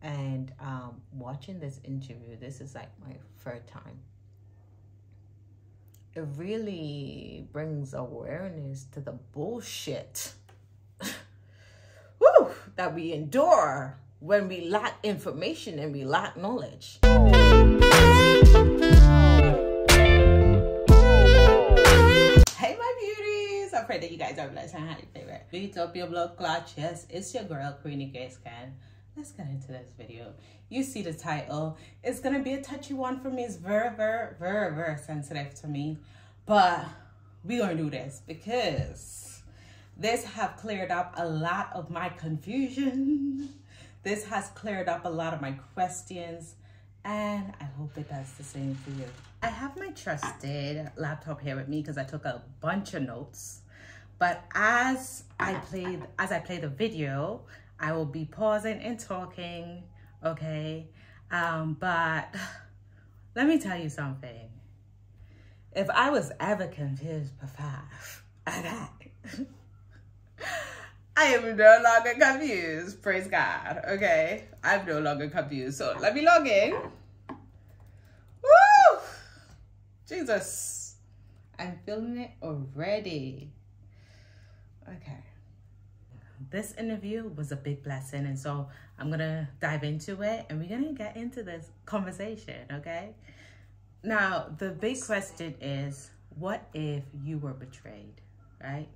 And watching this interview, this is like my third time. It really brings awareness to the bullshit woo, that we endure when we lack information and we lack knowledge. Hey, my beauties. I pray that you guys are blessed and highly favored. Beat up your blood clot chest. It's your girl, Queenie Gayscan. Let's get into this video. You see the title. It's going to be a touchy one for me. It's very sensitive to me. But we're going to do this because this have cleared up a lot of my confusion. This has cleared up a lot of my questions. And I hope it does the same for you. I have my trusted laptop here with me because I took a bunch of notes. But as I play the video, I will be pausing and talking, okay? But let me tell you something. If I was ever confused before, I am no longer confused, praise God, okay? I'm no longer confused, so let me log in. Woo! Jesus, I'm feeling it already. Okay. This interview was a big blessing, and so I'm gonna dive into it and we're gonna get into this conversation, okay? Now, the big question is, what if you were betrayed, right?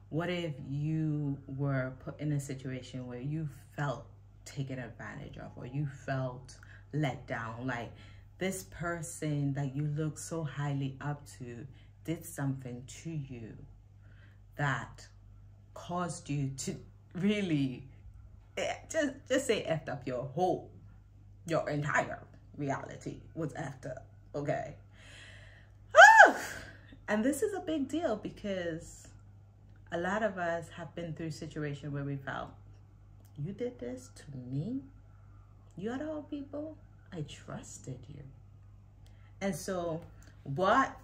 What if you were put in a situation where you felt taken advantage of, or you felt let down, like this person that you look so highly up to did something to you that caused you to really just say effed up your entire reality was effed up, okay? And this is a big deal because a lot of us have been through situations where we felt, you did this to me? You are all people? I trusted you. And so what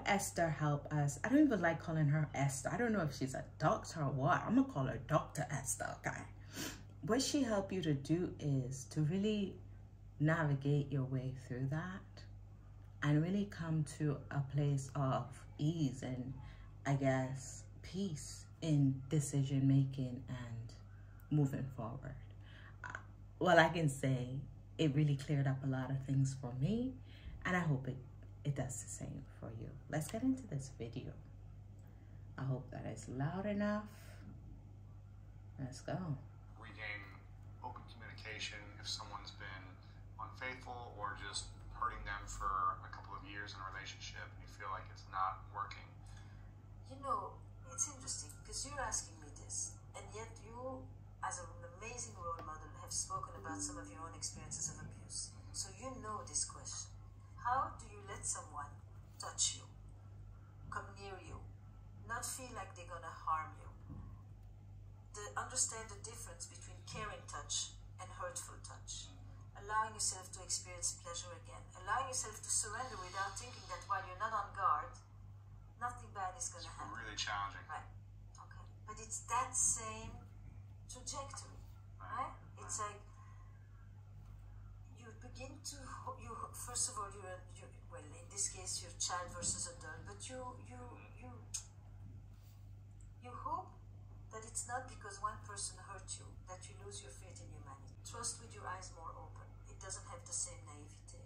Esther helped us, I don't even like calling her Esther. I don't know if she's a doctor or what. I'm going to call her Dr. Esther, okay? What she helped you to do is to really navigate your way through that and really come to a place of ease and, I guess, peace in decision making and moving forward. Well, I can say it really cleared up a lot of things for me, and I hope it does the same for you. Let's get into this video. I hope that it's loud enough. Let's go. Regain open communication if someone's been unfaithful or just hurting them for a couple of years in a relationship and you feel like it's not working. You know, it's interesting because you're asking me this, and yet you, as an amazing role model, have spoken about some of your own experiences of abuse. So you know this question. How do you let someone touch you, come near you, not feel like they're gonna harm you? Understand the difference between caring touch and hurtful touch. Allowing yourself to experience pleasure again. Allowing yourself to surrender without thinking that while you're not on guard, nothing bad is gonna happen. Really challenging. Right, okay. But it's that same trajectory, right? It's like, you begin to, first of all, well, in this case, you're child versus adult, but you hope that it's not because one person hurt you that you lose your faith in humanity. Trust with your eyes more open. It doesn't have the same naivete.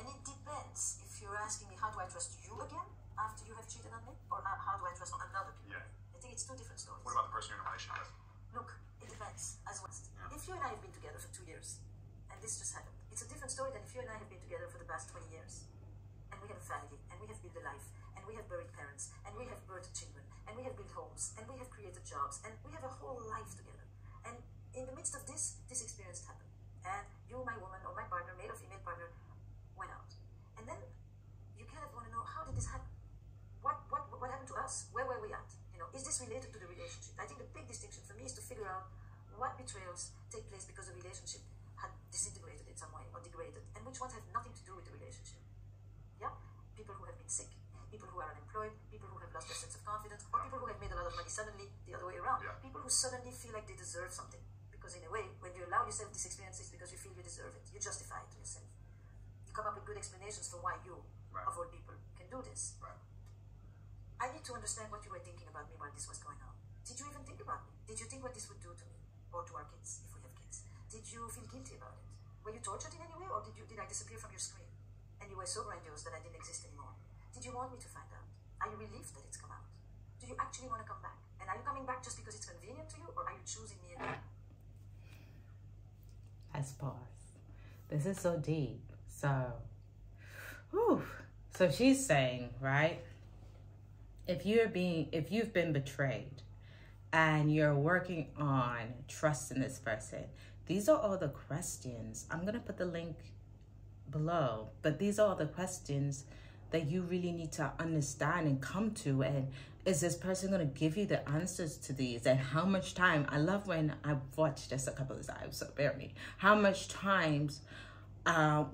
And it depends. If you're asking me, how do I trust you again after you have cheated on me? Or how do I trust another people? Yeah. I think it's two different stories. What about the person you're in a relationship with? Look, it depends as well. Yeah. If you and I have been together for 2 years, and this just happened, it's a different story than if you and I have been together for the past 20 years. And we have a family, and we have built a life, and we have buried parents, and we have birthed children, and we have built homes, and we have created jobs, and we have a whole life together. And in the midst of this experience happened. And you, my woman, or my partner, male or female partner, went out. And then you kind of want to know, how did this happen? What happened to us? Where were we at? You know, is this related to the relationship? I think the big distinction for me is to figure out what betrayals take place because the relationship had disintegrated in some way or degraded, and which ones have nothing to do with the relationship. Yeah? People who have been sick, people who are unemployed, people who have lost their sense of confidence, or people who have made a lot of money suddenly, the other way around. Yeah. People who who suddenly feel like they deserve something. Because in a way, when you allow yourself this experience, it's because you feel you deserve it. You justify it to yourself. You come up with good explanations for why you, of all people, can do this. I need to understand what you were thinking about me while this was going on. Did you even think about me? Did you think what this would do to me? Or to our kids, if we have kids? Did you feel guilty about it? Were you tortured in any way, or did I disappear from your screen? And you were so grandiose that I didn't exist anymore. Did you want me to find out? Are you relieved that it's come out? Do you actually want to come back? And are you coming back just because it's convenient to you, or are you choosing me again? Let's pause. This is so deep. So, whew. So she's saying, right? If you've been betrayed and you're working on trusting this person, these are all the questions. I'm going to put the link below, but these are all the questions that you really need to understand and come to. And is this person going to give you the answers to these? And how much time? I love when I've watched this a couple of times, so bear me. How much times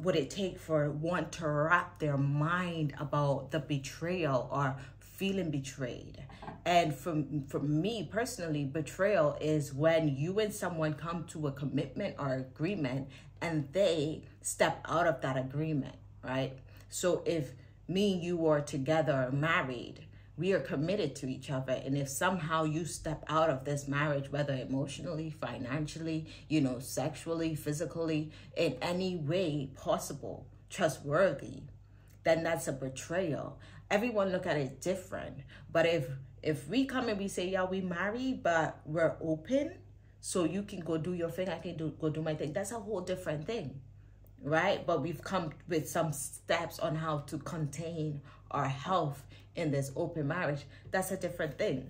would it take for one to wrap their mind about the betrayal or feeling betrayed? And for me personally, betrayal is when you and someone come to a commitment or agreement and they step out of that agreement, right? So if me and you are together, married, we are committed to each other. And if somehow you step out of this marriage, whether emotionally, financially, sexually, physically, in any way possible, trustworthy, then that's a betrayal. Everyone look at it different. But if we come and we say, yeah, we married, but we're open, so you can go do your thing, I can go do my thing, that's a whole different thing, right? But we've come with some steps on how to contain our health in this open marriage. That's a different thing.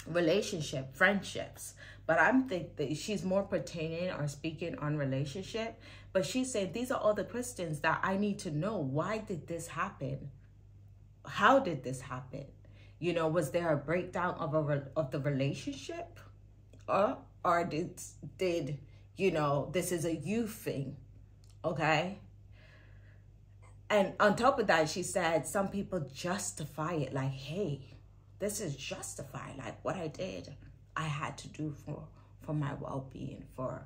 Relationship, friendships. But I'm thinking that she's more pertaining or speaking on relationship. But she's saying these are all the questions that I need to know. Why did this happen? How did this happen? Was there a breakdown of the relationship? Or did this is a you thing? Okay? And on top of that, she said some people justify it like, hey, this is justified. Like what I did, I had to do for my well-being, for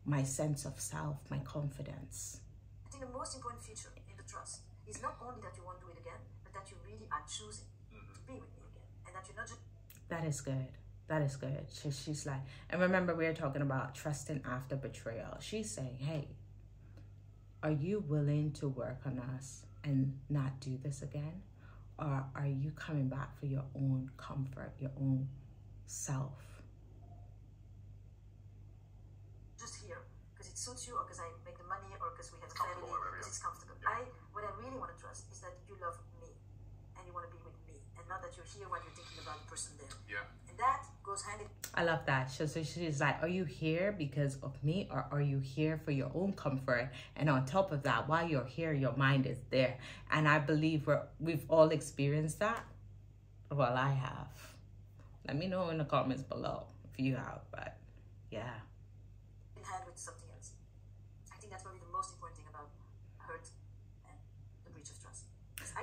my sense of self, my confidence. I think the most important feature in the trust is not only that you won't do it again, but that you really are choosing to be with me again. And that you're not just... That is good. That is good. She's like, and remember we were talking about trusting after betrayal. She's saying, hey, are you willing to work on us and not do this again? Or are you coming back for your own comfort, your own self? Just here, because it suits you, or because I make the money, or because we have a family, because it's comfortable. What I really want to trust is that you love me, and you want to be with me, and not that you're here while you're thinking about the person there. Yeah. And that goes hand in... I love that. So she's like, are you here because of me, or are you here for your own comfort? And on top of that, while you're here, your mind is there. And I believe we've all experienced that. Well, I have. Let me know in the comments below if you have, but yeah. In hand with something else. I think that's probably the most important thing about hurt and the breach of trust.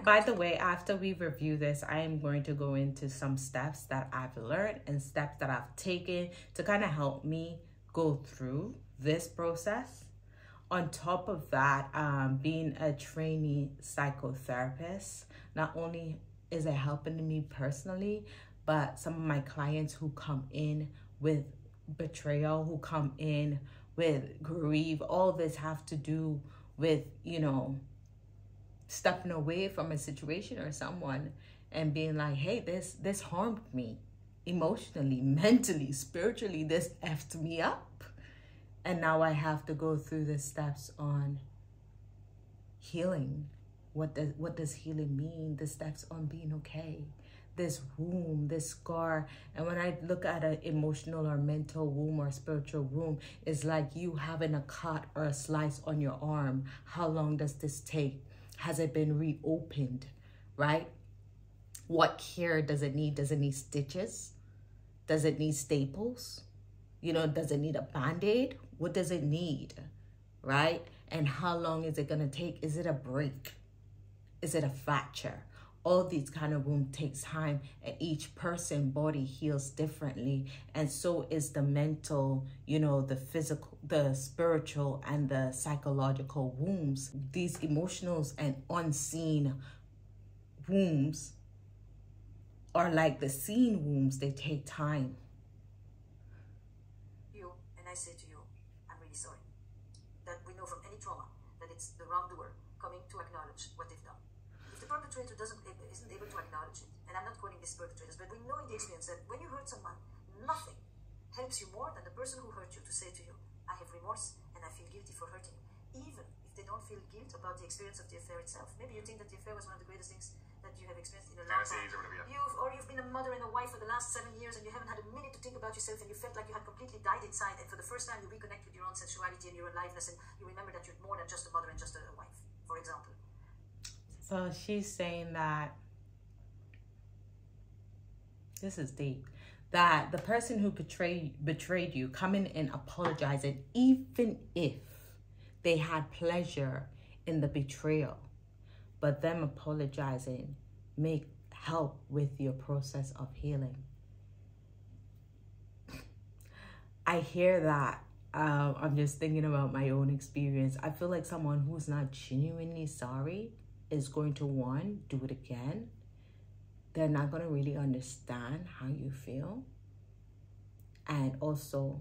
By the way, after we review this, I am going to go into some steps that I've learned and steps that I've taken to kind of help me go through this process. On top of that, being a trainee psychotherapist, not only is it helping me personally, but some of my clients who come in with betrayal, who come in with grief, all this have to do with, stepping away from a situation or someone and being like, hey, this harmed me emotionally, mentally, spiritually, this effed me up. And now I have to go through the steps on healing. What does healing mean? The steps on being okay. This wound, this scar. And when I look at an emotional or mental wound or spiritual wound, it's like you having a cut or a slice on your arm. How long does this take? Has it been reopened, right? What care does it need? Does it need stitches? Does it need staples? Does it need a Band-Aid? What does it need, right? And how long is it going to take? Is it a break? Is it a fracture? All these kind of wounds takes time, and each person body heals differently, and so is the mental, you know, the physical, the spiritual, and the psychological wounds. These emotional and unseen wounds are like the seen wounds. They take time. And I say to you, I'm really sorry. That we know from any trauma that it's the wrongdoer coming to acknowledge what they've done. If the perpetrator isn't able to acknowledge it, and I'm not quoting these perpetrators, but we know in the experience that when you hurt someone, nothing helps you more than the person who hurt you to say to you, I have remorse and I feel guilty for hurting you. Even if they don't feel guilt about the experience of the affair itself. Maybe you think that the affair was one of the greatest things that you have experienced in a long time. You've been a mother and a wife for the last 7 years, and you haven't had a minute to think about yourself, and you felt like you had completely died inside, and for the first time you reconnect with your own sensuality and your aliveness, and you remember that you're more than just a mother and just a wife, for example. So she's saying that, this is deep, that the person who betrayed you coming and apologizing, even if they had pleasure in the betrayal, but them apologizing may help with your process of healing. I hear that. I'm just thinking about my own experience. I feel like someone who's not genuinely sorry is going to, one, do it again. They're not going to really understand how you feel. And also,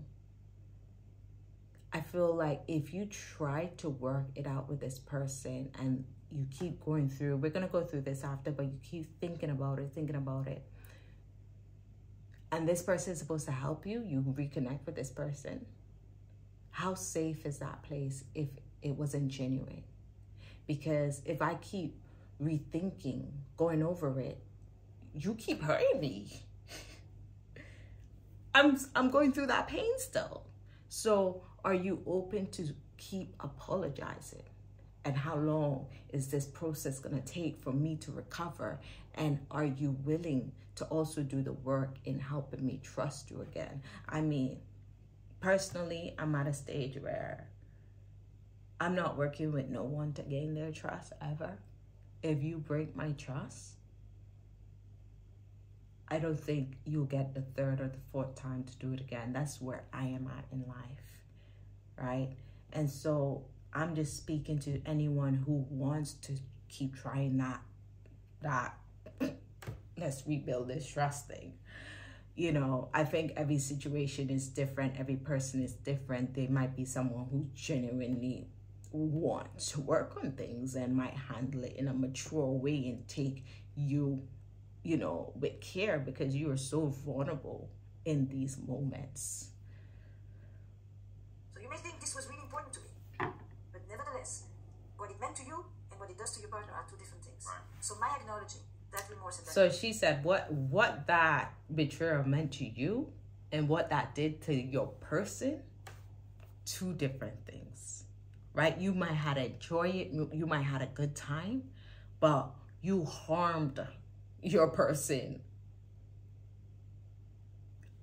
I feel like if you try to work it out with this person and you keep going through, we're going to go through this after, but you keep thinking about it, and this person is supposed to help you, you reconnect with this person. How safe is that place if it wasn't genuine? Because if I keep rethinking, going over it, you keep hurting me. I'm going through that pain still. So are you open to keep apologizing? And how long is this process going to take for me to recover? And are you willing to also do the work in helping me trust you again? I mean, personally, I'm at a stage where I'm not working with no one to gain their trust ever. If you break my trust, I don't think you'll get the third or the fourth time to do it again. That's where I am at in life, right? And so I'm just speaking to anyone who wants to keep trying that let's rebuild this trust thing. You know, I think every situation is different. Every person is different. There might be someone who genuinely wants to work on things and might handle it in a mature way and take you, you know, with care, because you are so vulnerable in these moments. So you may think this was really important to me, but nevertheless, what it meant to you and what it does to your partner are two different things. Right. So my acknowledging that remorse and that... So she said what that betrayal meant to you and what that did to your person, two different things, right? You might have enjoyed it, you might have a good time, but you harmed your person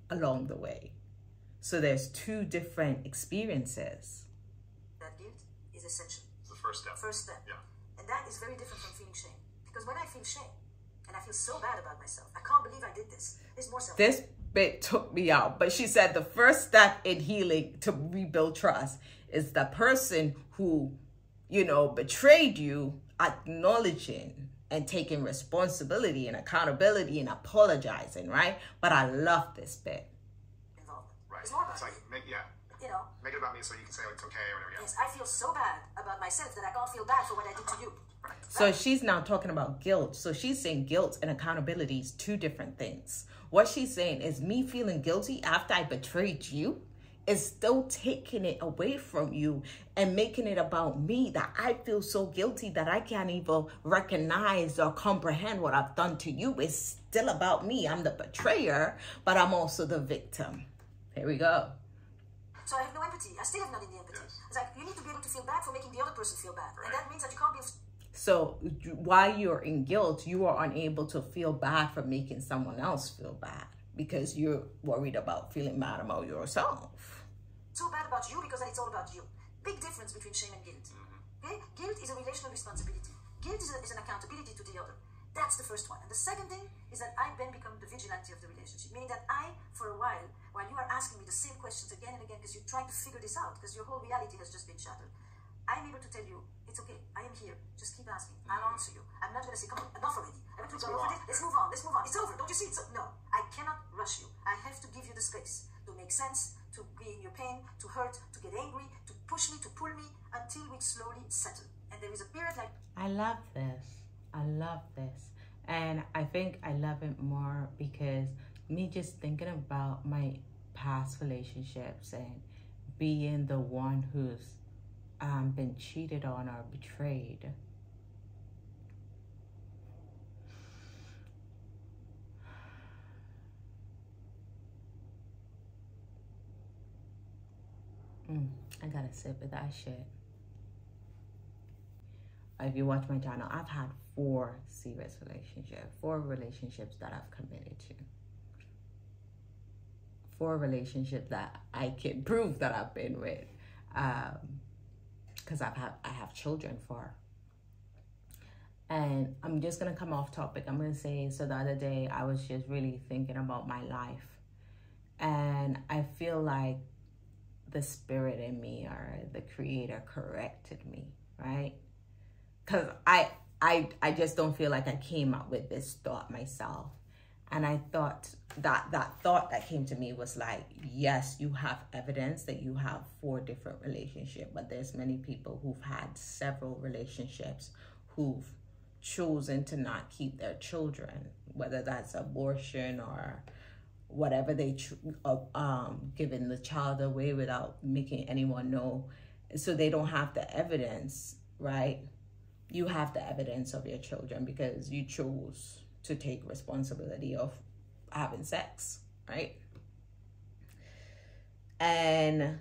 along the way. So there's two different experiences. That guilt is essential. The first step. First step. Yeah. And that is very different from feeling shame. Because when I feel shame, and I feel so bad about myself, I can't believe I did this. There's more self. This bit took me out, but she said the first step in healing to rebuild trust is the person who, you know, betrayed you acknowledging and taking responsibility and accountability and apologizing, right? But I love this bit. Involvement. Right. It's more about it's like, you know, make it about me so you can say it's okay or whatever. Yes, I feel so bad about myself that I can't feel bad for what I did to you. Right. So she's now talking about guilt. So she's saying guilt and accountability is two different things. What she's saying is me feeling guilty after I betrayed you is still taking it away from you and making it about me, that I feel so guilty that I can't even recognize or comprehend what I've done to you. It's still about me. I'm the betrayer, but I'm also the victim. Here we go. So I have no empathy. I still have not any empathy. Yes. It's like, you need to be able to feel bad for making the other person feel bad. Right. And that means that you can't be... So while you're in guilt, you are unable to feel bad for making someone else feel bad because you're worried about feeling bad about yourself. So bad about you because it's all about you. Big difference between shame and guilt. Okay? Guilt is a relational responsibility. Guilt is an accountability to the other. That's the first one. And the second thing is that I then become the vigilante of the relationship, meaning that I, for a while you are asking me the same questions again and again because you're trying to figure this out, because your whole reality has just been shattered, I'm able to tell you, it's okay, I am here, just keep asking, I'll answer you. I'm not going to say, come on, enough already. Haven't we gone over this? Let's move on, it's over, don't you see? No, I cannot rush you. I have to give you the space to make sense, to be in your pain, to hurt, to get angry, to push me, to pull me, until we slowly settle. And there is a period like... I love this. I love this. And I think I love it more because me just thinking about my past relationships and being the one who's been cheated on or betrayed. I gotta sit with that shit. If you watch my channel, I've had 4 serious relationships, 4 relationships that I've committed to. 4 relationships that I can prove that I've been with, because I have children for. And I'm just gonna come off topic. I'm gonna say, so the other day I was just really thinking about my life, and I feel like the spirit in me or the creator corrected me, right? Because I just don't feel like I came up with this thought myself. And I thought that thought that came to me was like, yes, you have evidence that you have 4 different relationships, but there's many people who've had several relationships who've chosen to not keep their children, whether that's abortion or whatever, they giving the child away without making anyone know. So they don't have the evidence, right? You have the evidence of your children because you chose to take responsibility of having sex, right? And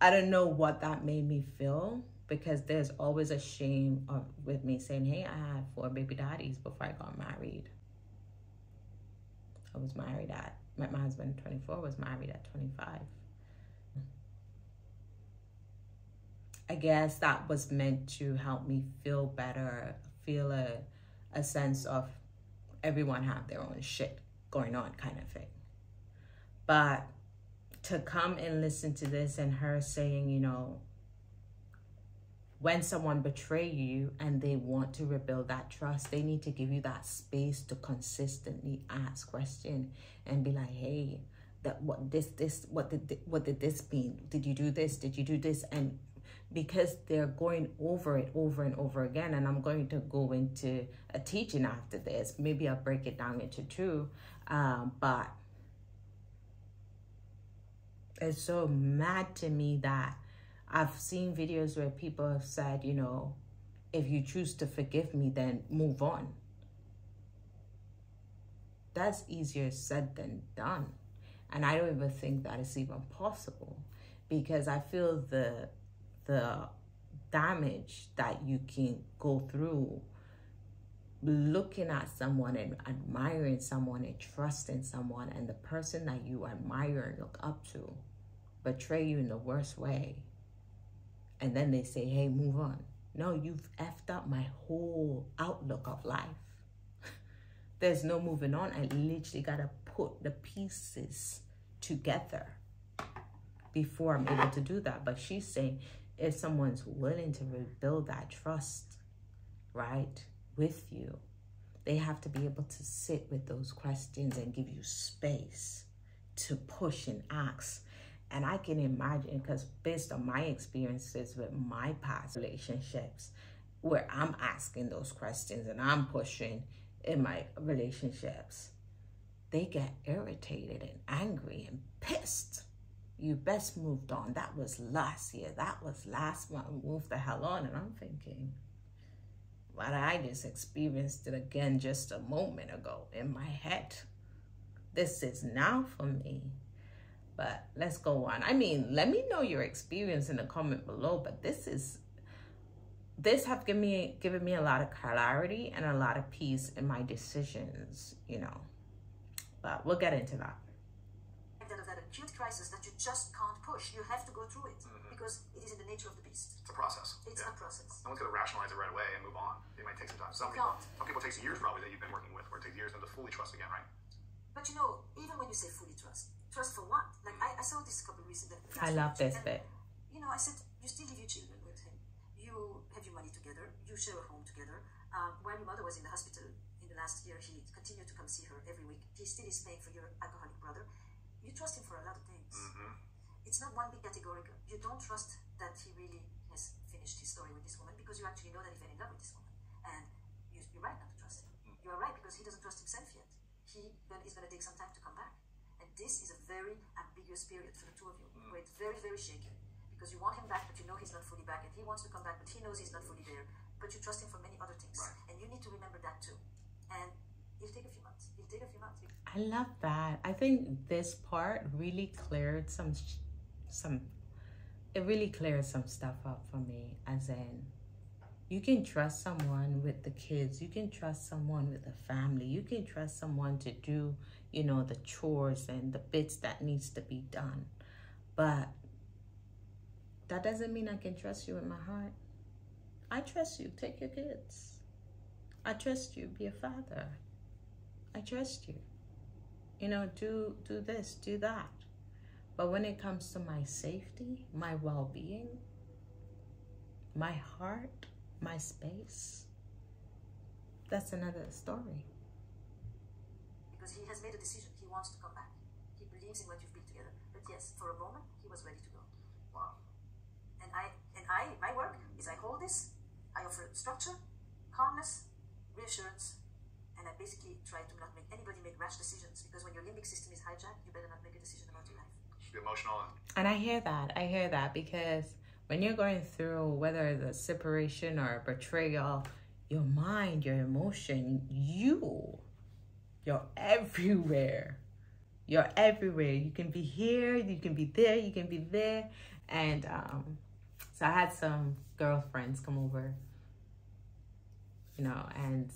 I don't know what that made me feel, because there's always a shame with me saying, hey, I had 4 baby daddies before I got married. I was married met my husband at 24, was married at 25. I guess that was meant to help me feel better, feel a sense of everyone have their own shit going on kind of thing. But to come and listen to this and her saying, you know, when someone betray you and they want to rebuild that trust, they need to give you that space to consistently ask questions and be like, hey, what did this mean? Did you do this? Did you do this? And because they're going over it over and over again, and I'm going to go into a teaching after this. Maybe I'll break it down into 2, but it's so mad to me that I've seen videos where people have said, you know, if you choose to forgive me, then move on. That's easier said than done. And I don't even think that is even possible, because I feel the damage that you can go through looking at someone and admiring someone and trusting someone, and the person that you admire and look up to betray you in the worst way. And then they say, hey, move on. No, you've effed up my whole outlook of life. There's no moving on. I literally got to put the pieces together before I'm able to do that. But she's saying if someone's willing to rebuild that trust, right, with you, they have to be able to sit with those questions and give you space to push and ask. And I can imagine, because based on my experiences with my past relationships, where I'm asking those questions and I'm pushing in my relationships, they get irritated and angry and pissed. You best moved on. That was last year. That was last month. Move the hell on. And I'm thinking, but I just experienced it again just a moment ago in my head. This is now for me. But let's go on. I mean, let me know your experience in the comment below. But this have given me a lot of clarity and a lot of peace in my decisions, you know. But we'll get into that. Of that acute crisis that you just can't push. You have to go through it because it is in the nature of the beast. It's a process. It's a process. No one's going to rationalize it right away and move on. It might take some time. Some people it takes years probably that you've been working with, where it takes years for them to fully trust again, right? But you know, even when you say fully trust for what? Like I saw this couple recently. I love this bit. You know, I said, you still leave your children with him. You have your money together. You share a home together. While your mother was in the hospital in the last year, he continued to come see her every week. He still is paying for your alcoholic brother. You trust him for a lot of things. It's not one big categorical. You don't trust that he really has finished his story with this woman because you actually know that he fell in love with this woman. And you're right not to trust him. You are right because he doesn't trust himself yet. He is going to take some time to come back. And this is a very ambiguous period for the two of you, where it's very, very shaky. Because you want him back, but you know he's not fully back. And he wants to come back, but he knows he's not fully there. But you trust him for many other things. Right. And you need to remember that too. And it'll take a few months. It'll take a few months. I love that. I think this part really cleared some it really cleared some stuff up for me, as in you can trust someone with the kids, you can trust someone with the family, you can trust someone to do, you know, the chores and the bits that needs to be done, but that doesn't mean I can trust you with my heart. I trust you, take your kids. I trust you, be a father. I trust you. You know, do this, do that. But when it comes to my safety, my well-being, my heart, my space, that's another story. Because he has made a decision. He wants to come back. He believes in what you've built together. But yes, for a moment, he was ready to go. Wow. And my work is I hold this, I offer structure, calmness, reassurance, and I basically try to not make anybody make rash decisions, because when your limbic system is hijacked, you better not make a decision about your life. Be emotional. And I hear that because when you're going through, whether the separation or betrayal, your mind, your emotion, you're everywhere. You're everywhere. You can be here, you can be there, you can be there. And so I had some girlfriends come over, you know, and,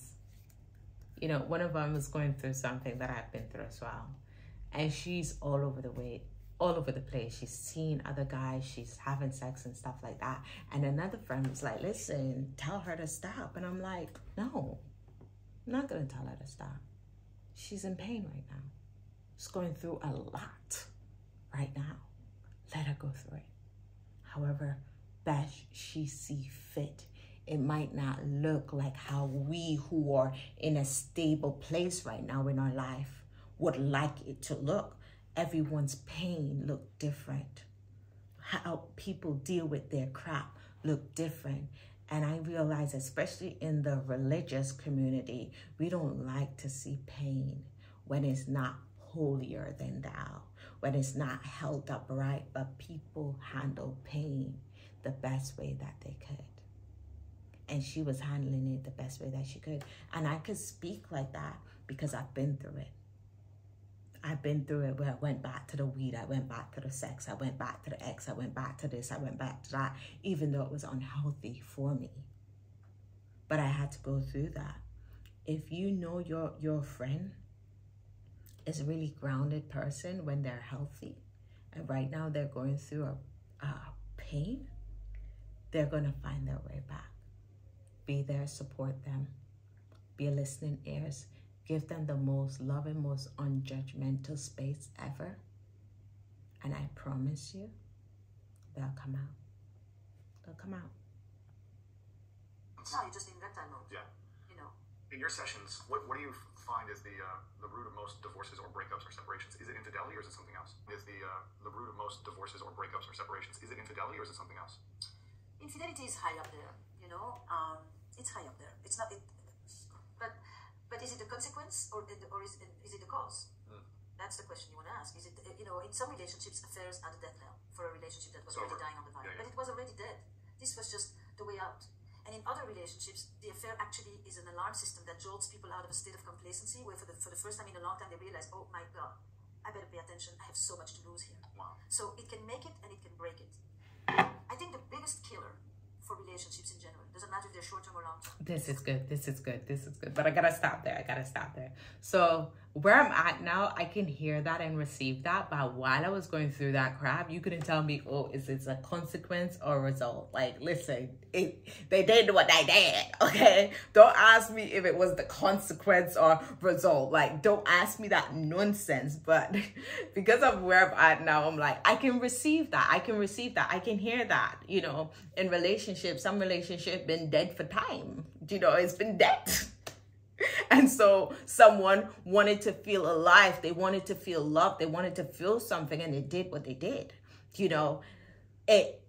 you know, one of them was going through something that I've been through as well. And she's all over the place. She's seeing other guys, she's having sex and stuff like that. And another friend was like, listen, tell her to stop. And I'm like, no, I'm not gonna tell her to stop. She's in pain right now. She's going through a lot right now. Let her go through it. However best she see fit. It might not look like how we who are in a stable place right now in our life would like it to look. Everyone's pain look different. How people deal with their crap look different. And I realize, especially in the religious community, we don't like to see pain when it's not holier than thou, when it's not held up right, but people handle pain the best way that they could. And she was handling it the best way that she could. And I could speak like that because I've been through it. I've been through it where I went back to the weed, I went back to the sex, I went back to the ex, I went back to this, I went back to that, even though it was unhealthy for me. But I had to go through that. If you know your friend is a really grounded person when they're healthy, and right now they're going through a pain, they're gonna find their way back. Be there, support them, be a listening ears, give them the most loving, most unjudgmental space ever. And I promise you, they'll come out. They'll come out. No, you're just in reptile mode. Yeah. You know. In your sessions, what do you find is the root of most divorces or breakups or separations? Is it infidelity or is it something else? Is the root of most divorces or breakups or separations, is it infidelity or is it something else? Infidelity is high up there, you know. It's high up there. It's not it, but is it the consequence or is it the cause? That's the question you want to ask. Is it, you know, in some relationships, affairs are the death knell for a relationship that was already dying on the vine. But it was already dead. This was just the way out. And in other relationships, the affair actually is an alarm system that jolts people out of a state of complacency, where for the first time in a long time, they realize, oh my God, I better pay attention. I have so much to lose here. Wow. So it can make it and it can break it. I think the biggest killer for relationships in general, doesn't matter if they're short-term or long-term. This is good. But I gotta stop there. So where I'm at now, I can hear that and receive that. But while I was going through that crap, you couldn't tell me, oh, is it a consequence or a result? Like, listen, they did what they did, okay? Don't ask me if it was the consequence or result. Like, don't ask me that nonsense. But because of where I'm at now, I'm like, I can receive that. I can receive that. I can hear that, you know. In relationships, some relationship been dead for time. You know, it's been dead. And so someone wanted to feel alive. They wanted to feel loved. They wanted to feel something, and they did what they did. You know, it,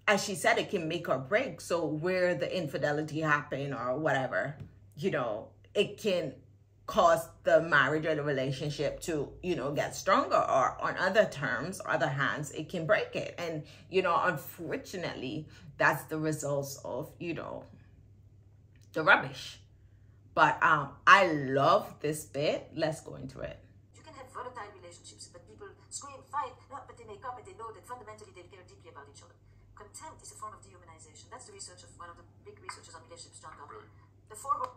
as she said, it can make or break. So where the infidelity happened or whatever, you know, it can cause the marriage or the relationship to, you know, get stronger, or on other terms, other hands, it can break it. And, you know, unfortunately, that's the results of, you know, the rubbish. But I love this bit. Let's go into it. You can have volatile relationships, but people scream, fight, no, but they make up and they know that fundamentally they care deeply about each other. Contempt is a form of dehumanization. That's the research of one of the big researchers on relationships, John Gottman.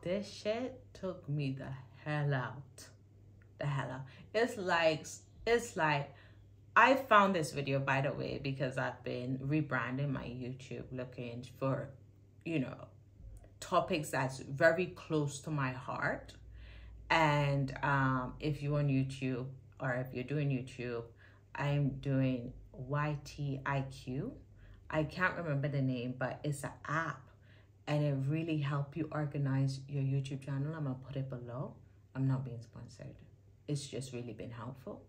This shit took me the hell out. The hell out. It's like, I found this video, by the way, because I've been rebranding my YouTube, looking for, you know, topics that's very close to my heart. And if you're on YouTube, or if you're doing YouTube, I'm doing YTIQ. I can't remember the name, but it's an app, and it really helps you organize your YouTube channel. I'm gonna put it below. I'm not being sponsored. It's just really been helpful.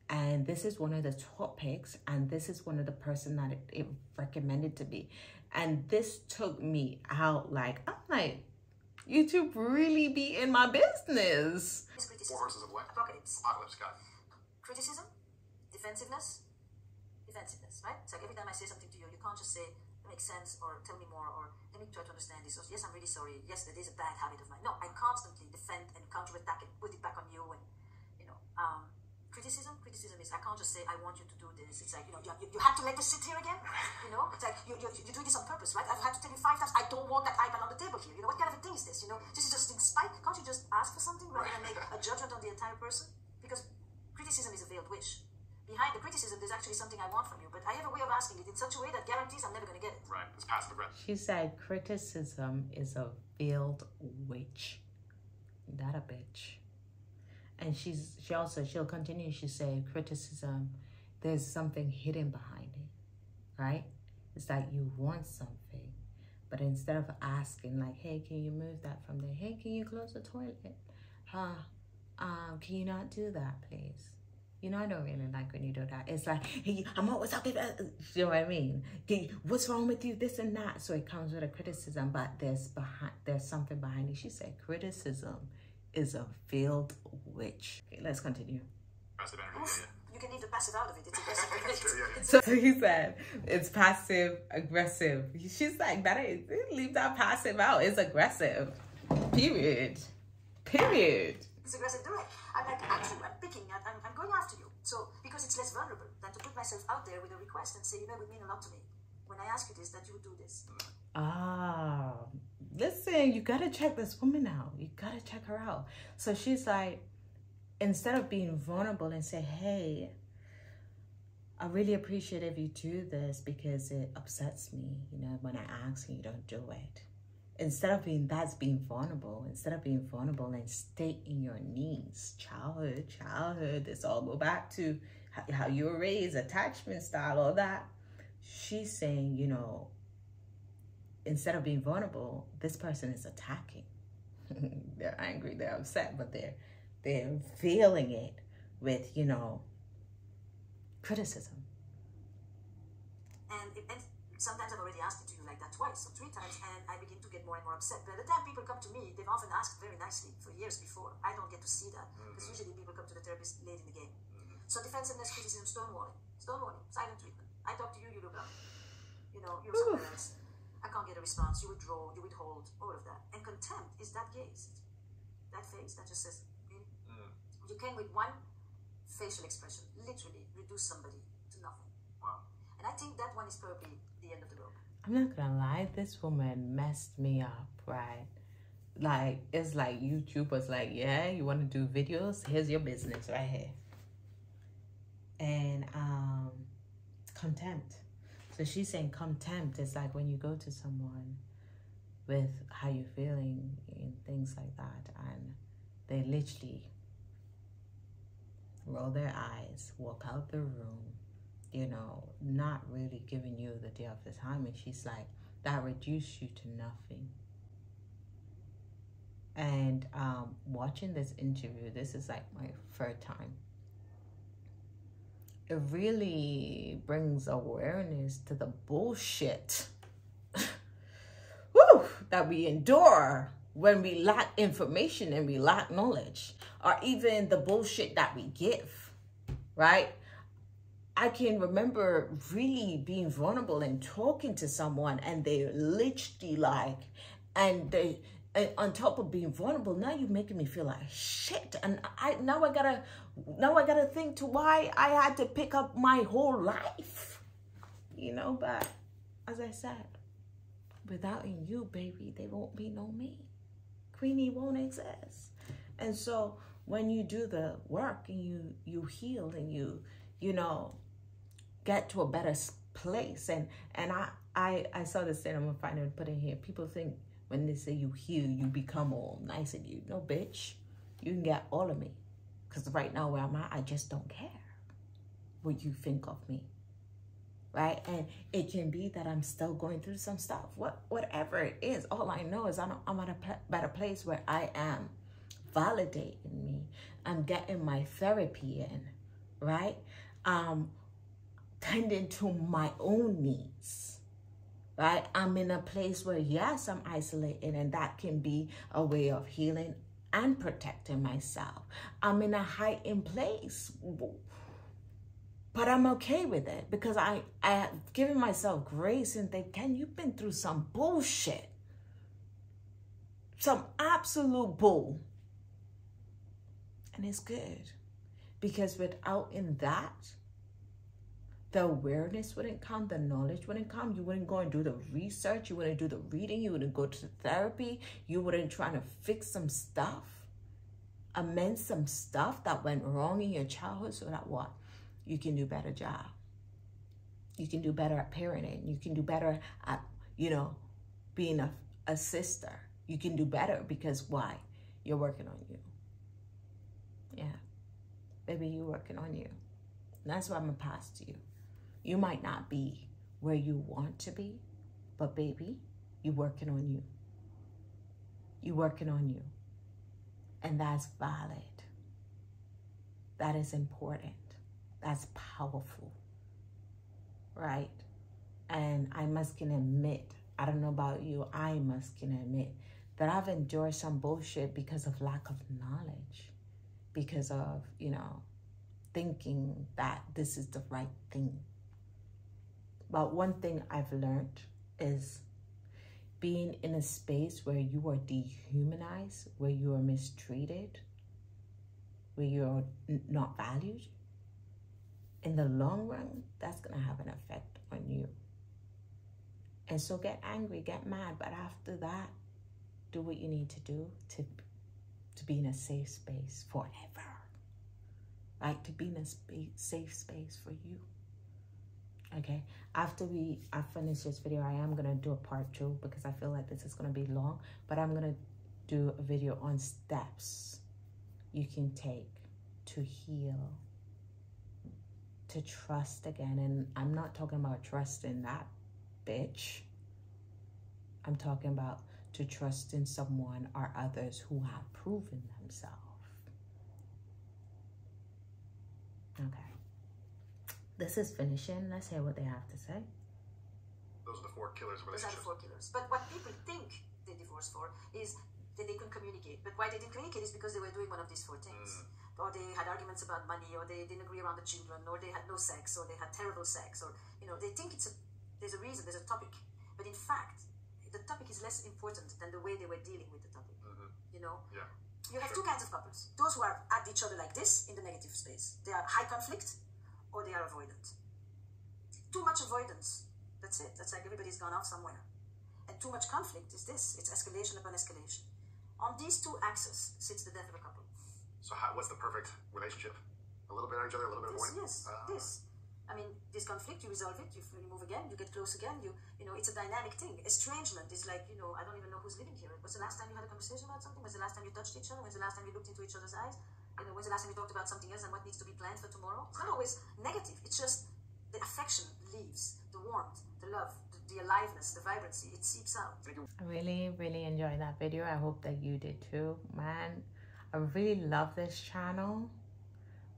And this is one of the topics, and this is one of the person that it recommended to me. And this took me out. Like, I'm like, YouTube really be in my business. Four horses of what? Apocalypse. Apocalypse, got it. Criticism, defensiveness, right? It's like every time I say something to you, you can't just say, it makes sense, or tell me more, or let me try to understand this, or yes, I'm really sorry, yes, that is a bad habit of mine. No, I constantly defend and counterattack and put it back on you, and, you know, criticism is, I can't just say, I want you to do this. It's like, you know, you have to let this sit here again, you know? It's like, you do this on purpose, right? I've had to tell you 5 times, I don't want that iPad on the table here. You know, what kind of a thing is this, you know? This is just in spite. Can't you just ask for something rather than make a judgment on the entire person? Because criticism is a veiled wish. Behind the criticism, there's actually something I want from you, but I have a way of asking it in such a way that guarantees I'm never going to get it. Right, it's passive aggressive. She said criticism is a veiled witch. That a bitch. And she'll continue. She say criticism, there's something hidden behind it, right? It's like you want something, but instead of asking, like, hey, can you move that from there? Hey, can you close the toilet? Can you not do that, please? You know, I don't really like when you do that. It's like, hey, I'm always talking about, you know what I mean? What's wrong with you? This and that. So it comes with a criticism, but there's something behind it. She said criticism is a veiled witch. Okay, let's continue. Passive energy, You can leave the passive out of it. It's aggressive. So he said it's passive aggressive. She's like, leave that passive out. It's aggressive. Period. It's aggressive. Do it. I'm like at you. I'm picking. I'm going after you. So because it's less vulnerable than to put myself out there with a request and say, you know, it would mean a lot to me when I ask you this, that you would do this. Listen, you gotta check this woman out. You gotta check her out. So she's like, instead of being vulnerable and say, hey, I really appreciate if you do this because it upsets me, you know, when I ask and you don't do it. Instead of being vulnerable, and stating your needs, childhood, this all go back to how you were raised, attachment style, all that. She's saying, you know, instead of being vulnerable, this person is attacking. They're angry, they're upset, but they're veiling it with, you know, criticism. And sometimes I've already asked it to you like that twice or 3 times, and I begin to get more and more upset. By the time people come to me, they've often asked very nicely for years before. I don't get to see that, because usually people come to the therapist late in the game. So defensiveness, criticism, stonewalling, silent treatment. I talk to you, you look up. You know, you're somewhere else. I can't get a response. You withdraw, you withhold, all of that. And contempt is that gaze, that face that just says, really? You can, with one facial expression, literally reduce somebody to nothing. Wow. And I think that one is probably the end of the rope. I'm not gonna lie, this woman messed me up, right? like, it's like YouTube was like, yeah, you want to do videos? Here's your business right here. And contempt. So she's saying contempt is like when you go to someone with how you're feeling and things like that, and they literally roll their eyes, walk out the room, you know, not really giving you the day of the time. And she's like, that reduced you to nothing. And watching this interview, this is like my third time. It really brings awareness to the bullshit woo, that we endure when we lack information and we lack knowledge, or even the bullshit that we give, right? I can remember really being vulnerable and talking to someone, and they literally like, and on top of being vulnerable, now you're making me feel like shit. And now I gotta think to why I had to pick up my whole life, you know. But as I said, without you, baby, there won't be no me. Queenie won't exist. And so when you do the work and you heal and you know, get to a better place. And I saw this thing, I'm gonna find it and put it here. People think when they say you heal, you become all nice and you. No, bitch. You can get all of me. Because right now where I'm at, I just don't care what you think of me. Right? And it can be that I'm still going through some stuff. Whatever it is, all I know is I'm at a better place where I am validating me. I'm getting my therapy in. Right? Tending to my own needs. Right? I'm in a place where, yes, I'm isolated, and that can be a way of healing and protecting myself. I'm in a heightened place, but I'm okay with it because I have given myself grace and think, Ken, you've been through some bullshit, some absolute bull. And it's good because without in that, the awareness wouldn't come, the knowledge wouldn't come. You wouldn't go and do the research. You wouldn't do the reading. You wouldn't go to therapy. You wouldn't try to fix some stuff, amend some stuff that went wrong in your childhood so that what? You can do a better job. You can do better at parenting. You can do better at, you know, being a sister. You can do better because why? You're working on you. Yeah. Baby, you're working on you. And that's what I'm going to pass to you. You might not be where you want to be, but baby, you're working on you. You're working on you. And that's valid. That is important. That's powerful. Right? And I must can admit, I don't know about you, I must can admit that I've endured some bullshit because of lack of knowledge. Because of, you know, thinking that this is the right thing. But one thing I've learned is being in a space where you are dehumanized, where you are mistreated, where you're not valued. In the long run, that's going to have an effect on you. And so get angry, get mad, but after that, do what you need to do to be in a safe space forever. Like to be in a safe space for you. Okay, after I finish this video, I am going to do a part 2 because I feel like this is going to be long. But I'm going to do a video on steps you can take to heal, to trust again. And I'm not talking about trusting that bitch. I'm talking about to trust in someone or others who have proven themselves. Okay. This is finishing. Let's hear what they have to say. Those are the 4 killers of Those are relationships. the 4 killers. But what people think they divorced for is that they couldn't communicate. But why they didn't communicate is because they were doing one of these 4 things. Or they had arguments about money, or they didn't agree around the children, or they had no sex, or they had terrible sex, or, you know, they think there's a reason, there's a topic. But in fact, the topic is less important than the way they were dealing with the topic. You know? Yeah. You have 2 kinds of couples. Those who are at each other like this in the negative space. They are high conflict, or they are avoidant. Too much avoidance, that's it. That's like everybody's gone off somewhere. And too much conflict is this. It's escalation upon escalation. On these two axes sits the death of a couple. So what's the perfect relationship? A little bit at each other, a little bit avoid? Yes, this. I mean, this conflict, you resolve it, you move again, you get close again, you know, it's a dynamic thing. Estrangement is like, you know, I don't even know who's living here. When's the last time you had a conversation about something? When's the last time you touched each other? When's the last time you looked into each other's eyes? You know, when's the last time you talked about something else and what needs to be planned for tomorrow? It's not always negative. It's just the affection leaves, the warmth, the love, the aliveness, the vibrancy. It seeps out. I really, really enjoyed that video. I hope that you did too. Man, I really love this channel.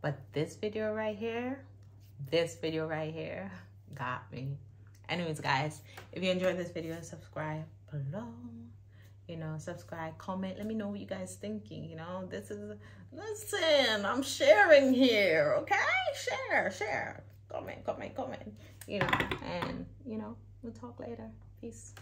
But this video right here got me. Anyways, guys, if you enjoyed this video, subscribe below. You know, subscribe, comment. Let me know what you guys thinking. You know, this is, listen, I'm sharing here, okay? Share. Comment. You know, and, you know, we'll talk later. Peace.